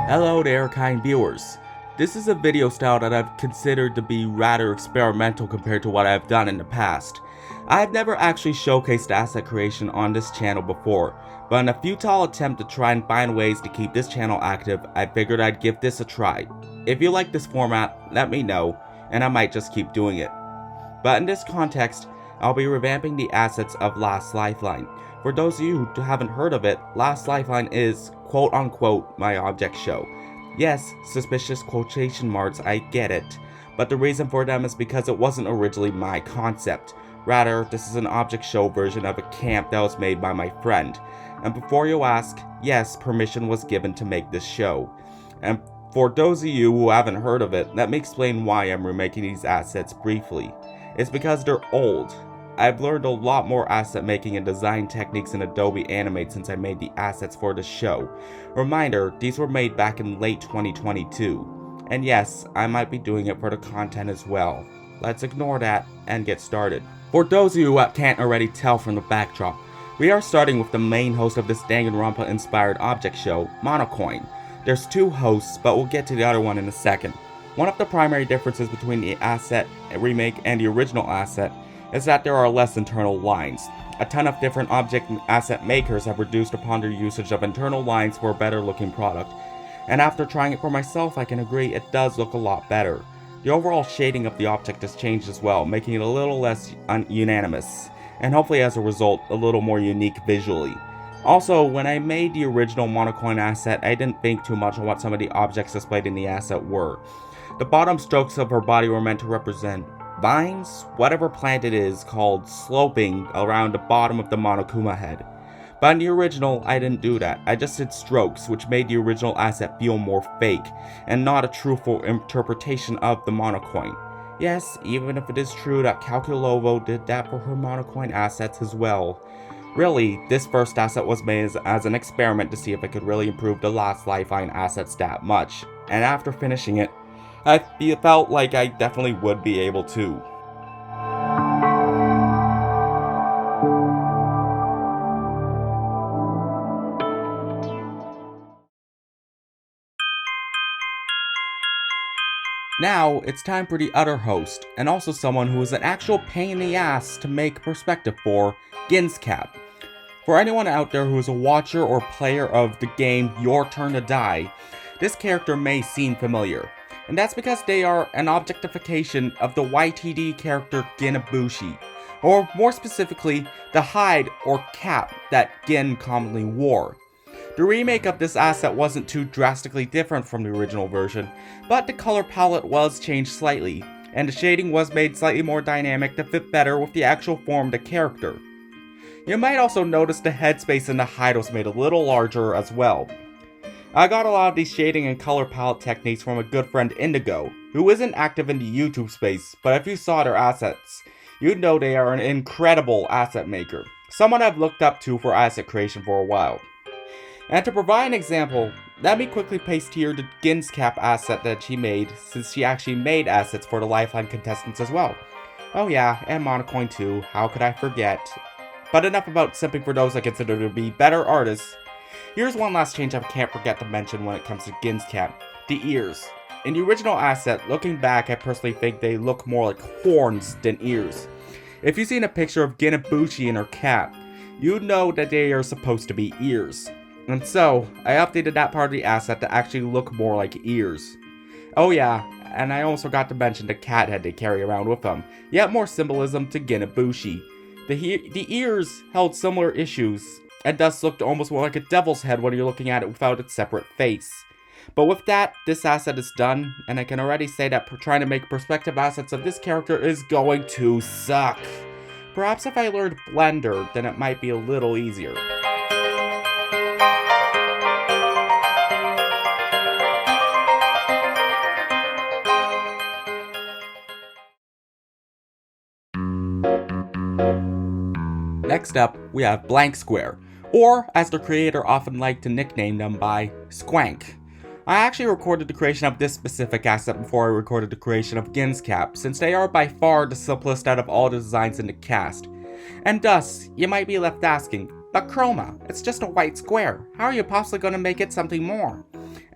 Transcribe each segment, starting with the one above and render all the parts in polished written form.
Hello there, kind viewers. This is a video style that I've considered to be rather experimental compared to what I've done in the past. I've never actually showcased asset creation on this channel before, but in a futile attempt to try and find ways to keep this channel active, I figured I'd give this a try. If you like this format, let me know, and I might just keep doing it. But in this context, I'll be revamping the assets of Last Lifeline. For those of you who haven't heard of it, Last Lifeline is, quote unquote, my object show. Yes, suspicious quotation marks, I get it. But the reason for them is because it wasn't originally my concept. Rather, this is an object show version of a camp that was made by my friend. And before you ask, yes, permission was given to make this show. And for those of you who haven't heard of it, let me explain why I'm remaking these assets briefly. It's because they're old. I've learned a lot more asset making and design techniques in Adobe Animate since I made the assets for the show. Reminder, these were made back in late 2022. And yes, I might be doing it for the content as well. Let's ignore that and get started. For those of you who can't already tell from the backdrop, we are starting with the main host of this DanganRonpa inspired object show, Monocoin. There's two hosts, but we'll get to the other one in a second. One of the primary differences between the asset remake and the original asset is that there are less internal lines. A ton of different object asset makers have reduced upon their usage of internal lines for a better looking product, and after trying it for myself I can agree it does look a lot better. The overall shading of the object has changed as well, making it a little less unanimous, and hopefully as a result a little more unique visually. Also, when I made the original Monocoin asset, I didn't think too much on what some of the objects displayed in the asset were. The bottom strokes of her body were meant to represent vines, whatever plant it is, called sloping around the bottom of the Monokuma head. But in the original, I didn't do that. I just did strokes, which made the original asset feel more fake, and not a truthful interpretation of the Monocoin. Yes, even if it is true that Calculovo did that for her Monocoin assets as well. Really, this first asset was made as an experiment to see if it could really improve the Last Lifeline assets that much, and after finishing it, I felt like I definitely would be able to. Now, it's time for the other host, and also someone who is an actual pain in the ass to make perspective for, Ginscap. For anyone out there who is a watcher or player of the game Your Turn to Die, this character may seem familiar. And that's because they are an objectification of the YTD character Ginabushi, or more specifically, the hide or cap that Gin commonly wore. The remake of this asset wasn't too drastically different from the original version, but the color palette was changed slightly, and the shading was made slightly more dynamic to fit better with the actual form of the character. You might also notice the headspace in the hide was made a little larger as well. I got a lot of these shading and color palette techniques from a good friend Indigo, who isn't active in the YouTube space, but if you saw their assets, you'd know they are an incredible asset maker, someone I've looked up to for asset creation for a while. And to provide an example, let me quickly paste here the Ginscap asset that she made, since she actually made assets for the Lifeline contestants as well. Oh yeah, and Monocoin too, how could I forget? But enough about simping for those I consider to be better artists. Here's one last change I can't forget to mention when it comes to Ginscap, the ears. In the original asset, looking back, I personally think they look more like horns than ears. If you've seen a picture of Ginabushi and her cap, you'd know that they are supposed to be ears. And so, I updated that part of the asset to actually look more like ears. Oh yeah, and I also got to mention the cat head they carry around with them, yet more symbolism to Ginabushi. The ears held similar issues, and thus looked almost more like a devil's head when you're looking at it without its separate face. But with that, this asset is done, and I can already say that trying to make perspective assets of this character is going to suck. Perhaps if I learned Blender, then it might be a little easier. Next up, we have Blank Square, or as the creator often liked to nickname them by, Squank. I actually recorded the creation of this specific asset before I recorded the creation of Ginscap, since they are by far the simplest out of all the designs in the cast. And thus, you might be left asking, but Chroma, it's just a white square, how are you possibly going to make it something more?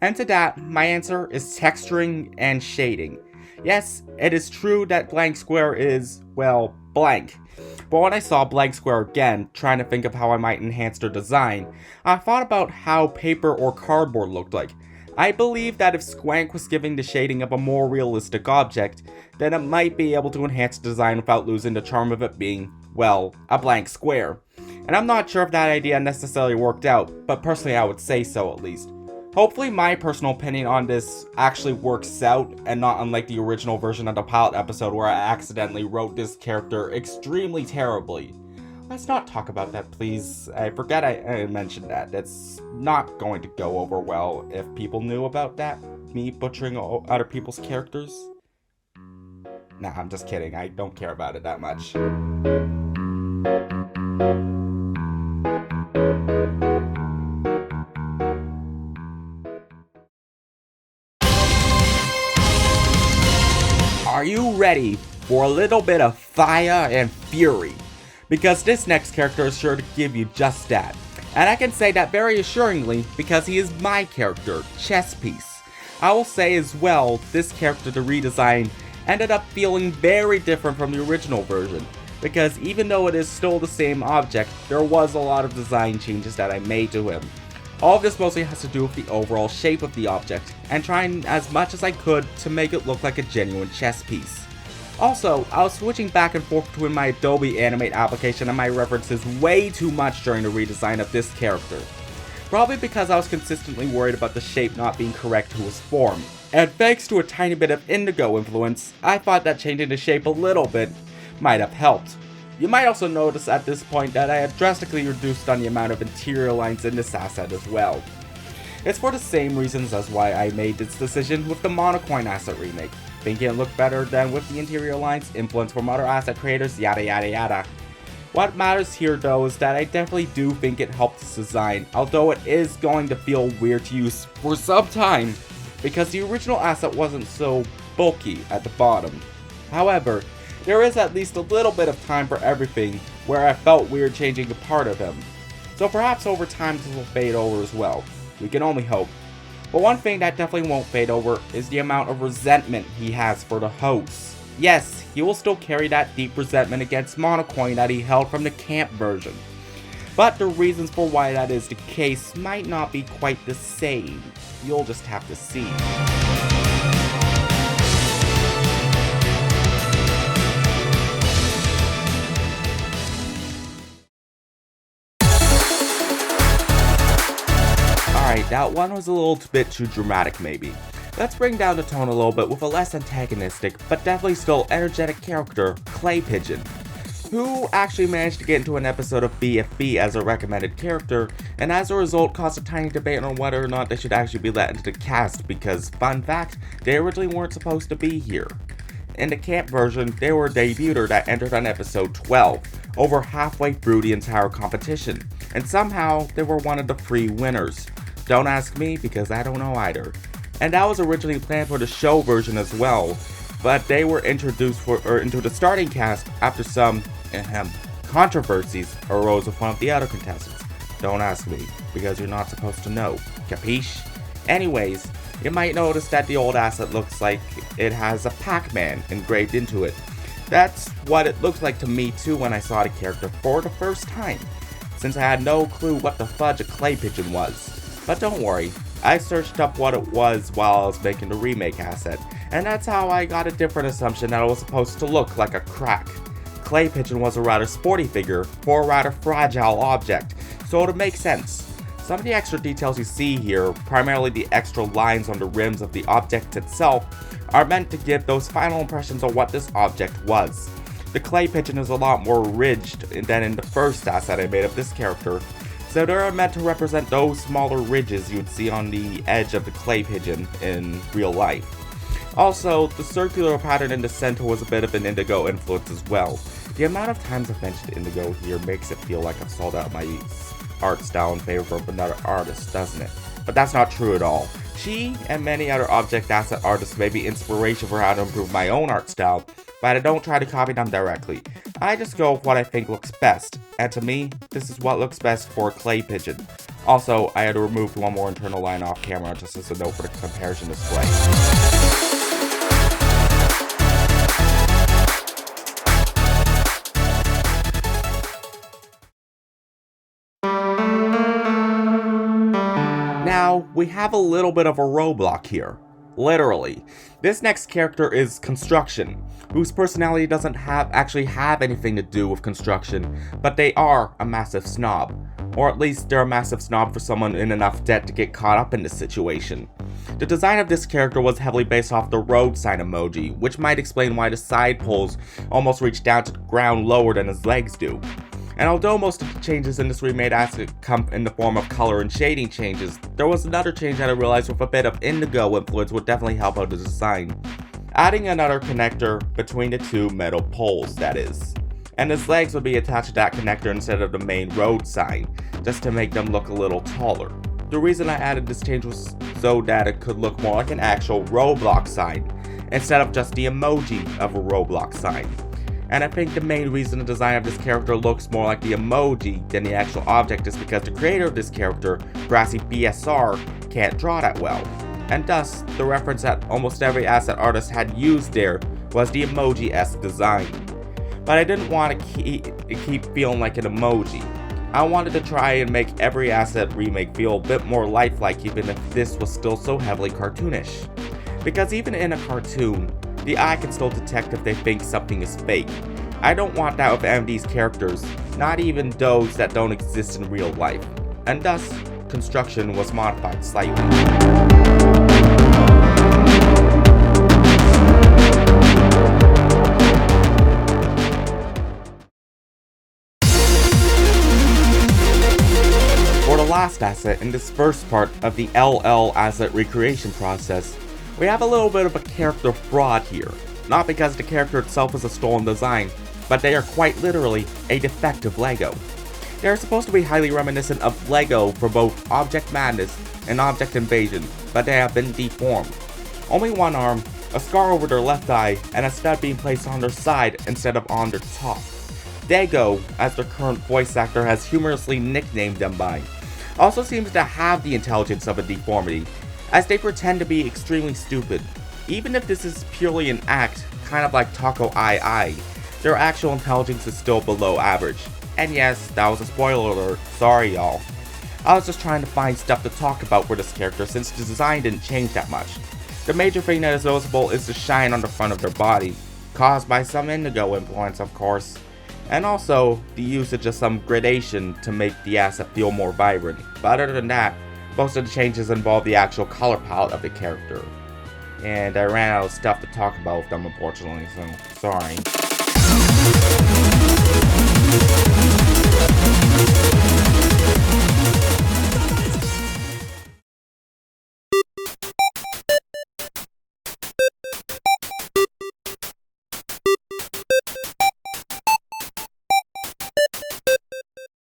And to that, my answer is texturing and shading. Yes, it is true that blank square is, well, blank. But when I saw blank square again, trying to think of how I might enhance their design, I thought about how paper or cardboard looked like. I believe that if Squank was giving the shading of a more realistic object, then it might be able to enhance the design without losing the charm of it being, well, a blank square. And I'm not sure if that idea necessarily worked out, but personally I would say so at least. Hopefully my personal opinion on this actually works out, and not unlike the original version of the pilot episode where I accidentally wrote this character extremely terribly. Let's not talk about that, please. I forget I mentioned that. It's not going to go over well if people knew about that. Me butchering other people's characters. Nah, I'm just kidding. I don't care about it that much. Are you ready for a little bit of fire and fury? Because this next character is sure to give you just that. And I can say that very assuringly because he is my character, Chess Piece. I will say as well, this character, the redesign, ended up feeling very different from the original version. Because even though it is still the same object, there was a lot of design changes that I made to him. All of this mostly has to do with the overall shape of the object, and trying as much as I could to make it look like a genuine chess piece. Also, I was switching back and forth between my Adobe Animate application and my references way too much during the redesign of this character. Probably because I was consistently worried about the shape not being correct to his form. And thanks to a tiny bit of indigo influence, I thought that changing the shape a little bit might have helped. You might also notice at this point that I had drastically reduced on the amount of interior lines in this asset as well. It's for the same reasons as why I made this decision with the Monocoin asset remake. Thinking it looked better than with the interior lines, influence from other asset creators, yada yada yada. What matters here though is that I definitely do think it helped this design, although it is going to feel weird to use for some time, because the original asset wasn't so bulky at the bottom. However, there is at least a little bit of time for everything where I felt weird changing a part of him. So perhaps over time this will fade over as well. We can only hope. But one thing that definitely won't fade over is the amount of resentment he has for the hosts. Yes, he will still carry that deep resentment against Monocoin that he held from the camp version. But the reasons for why that is the case might not be quite the same. You'll just have to see. Alright, that one was a little bit too dramatic maybe. Let's bring down the tone a little bit with a less antagonistic, but definitely still energetic character, Clay Pigeon, who actually managed to get into an episode of BFB as a recommended character, and as a result caused a tiny debate on whether or not they should actually be let into the cast because, fun fact, they originally weren't supposed to be here. In the camp version, they were a debuter that entered on episode 12, over halfway through the entire competition, and somehow they were one of the 3 winners. Don't ask me because I don't know either. And that was originally planned for the show version as well, but they were introduced into the starting cast after some controversies arose with one of the other contestants. Don't ask me because you're not supposed to know. Capiche? Anyways, you might notice that the old asset looks like it has a Pac-Man engraved into it. That's what it looked like to me too when I saw the character for the first time, since I had no clue what the fudge a Clay Pigeon was. But don't worry, I searched up what it was while I was making the remake asset, and that's how I got a different assumption that it was supposed to look like a crack. Clay Pigeon was a rather sporty figure for a rather fragile object, so it would make sense. Some of the extra details you see here, primarily the extra lines on the rims of the object itself, are meant to give those final impressions of what this object was. The Clay Pigeon is a lot more ridged than in the first asset I made of this character, so they're meant to represent those smaller ridges you would see on the edge of the Clay Pigeon in real life. Also, the circular pattern in the center was a bit of an indigo influence as well. The amount of times I've mentioned indigo here makes it feel like I've sold out my art style in favor of another artist, doesn't it? But that's not true at all. She and many other object asset artists may be inspiration for how to improve my own art style, but I don't try to copy them directly. I just go with what I think looks best, and to me, this is what looks best for a Clay Pigeon. Also, I had to remove one more internal line off camera just as a note for the comparison display. Now, we have a little bit of a roadblock here. Literally. This next character is Construction, whose personality doesn't actually have anything to do with construction, but they are a massive snob. Or at least they're a massive snob for someone in enough debt to get caught up in this situation. The design of this character was heavily based off the road sign emoji, which might explain why the side poles almost reach down to the ground lower than his legs do. And although most of the changes in this remade asset come in the form of color and shading changes, there was another change that I realized with a bit of indigo influence would definitely help out the design. Adding another connector between the two metal poles, that is. And his legs would be attached to that connector instead of the main road sign, just to make them look a little taller. The reason I added this change was so that it could look more like an actual Roblox sign, instead of just the emoji of a Roblox sign. And I think the main reason the design of this character looks more like the emoji than the actual object is because the creator of this character, Grassy BSR, can't draw that well. And thus, the reference that almost every asset artist had used there was the emoji-esque design. But I didn't want to keep feeling like an emoji. I wanted to try and make every asset remake feel a bit more lifelike even if this was still so heavily cartoonish. Because even in a cartoon, the eye can still detect if they think something is fake. I don't want that with AMD's characters, not even those that don't exist in real life. And thus, Construction was modified slightly. For the last asset in this first part of the LL asset recreation process, we have a little bit of a character fraud here. Not because the character itself is a stolen design, but they are quite literally a defective Lego. They are supposed to be highly reminiscent of Lego for both Object Madness and Object Invasion, but they have been deformed. Only one arm, a scar over their left eye, and a stud being placed on their side instead of on their top. Dago, as their current voice actor has humorously nicknamed them by, also seems to have the intelligence of a deformity, as they pretend to be extremely stupid. Even if this is purely an act, kind of like Taco II, their actual intelligence is still below average. And yes, that was a spoiler alert, sorry y'all. I was just trying to find stuff to talk about for this character since the design didn't change that much. The major thing that is noticeable is the shine on the front of their body, caused by some indigo influence of course, and also the usage of some gradation to make the asset feel more vibrant. But other than that, most of the changes involve the actual color palette of the character. And I ran out of stuff to talk about with them unfortunately, so sorry.